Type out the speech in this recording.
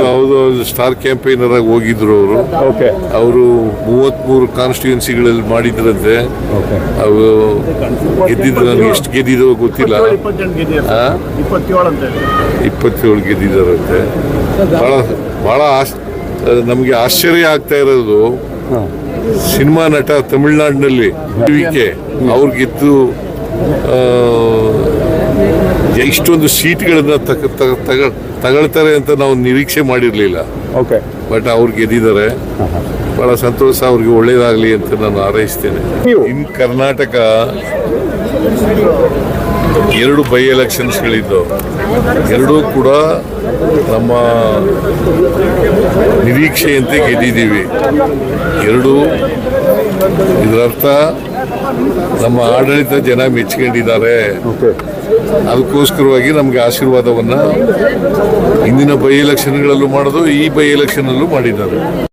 ಹೌದು star campaigner ಆಗಿ ಹೋಗಿದ್ರು ಅವರು 33 ಕಾನ್ಸ್ಟಿಟ್ಯೂನ್ಸಿಗಳಲ್ಲಿ ಮಾಡಿದ್ರಂತೆ. ಅವರು ಗೆದ್ದಿದ್ರು, ನನಗೆ ಎಷ್ಟು ಗೆದ್ದಿದ್ದೋ ಗೊತ್ತಿಲ್ಲ. 27 ಗೆದ್ದಿದ್ದಾರಂತೆ. ಬಹಳ ನಮಗೆ ಆಶ್ಚರ್ಯ ಆಗ್ತಾ ಇರೋದು, ಸಿನಿಮಾ ನಟ ತಮಿಳುನಾಡಿನಲ್ಲಿ ಅವ್ರಿಗಿದ್ದು ಇಷ್ಟೊಂದು ಸೀಟ್ಗಳನ್ನ ತಗೊಳ್ತಾರೆ ಅಂತ ನಾವು ನಿರೀಕ್ಷೆ ಮಾಡಿರಲಿಲ್ಲ. ಬಟ್ ಅವ್ರು ಗೆದ್ದಿದ್ದಾರೆ. ಬಹಳ ಸಂತೋಷ, ಅವ್ರಿಗೆ ಒಳ್ಳೇದಾಗಲಿ ಅಂತ ನಾನು ಹಾರೈಸ್ತೇನೆ. ಇನ್ ಕರ್ನಾಟಕ 2 ಬೈ ಎಲೆಕ್ಷನ್ಸ್ಗಳಿದ್ದು, ಎರಡೂ ಕೂಡ ನಮ್ಮ ನಿರೀಕ್ಷೆಯಂತೆ ಗೆದ್ದಿದ್ದೀವಿ. ಇದರರ್ಥ ನಮ್ಮ ಆಡಳಿತ ಜನ ಮೆಚ್ಕೊಂಡಿದ್ದಾರೆ. ಅದಕ್ಕೋಸ್ಕರವಾಗಿ ನಮಗೆ ಆಶೀರ್ವಾದವನ್ನ ಹಿಂದಿನ ಬೈ ಎಲೆಕ್ಷನ್ಗಳಲ್ಲೂ ಮಾಡೋದು, ಈ ಬೈ ಎಲೆಕ್ಷನ್ ಅಲ್ಲೂ ಮಾಡಿದ್ದಾರೆ.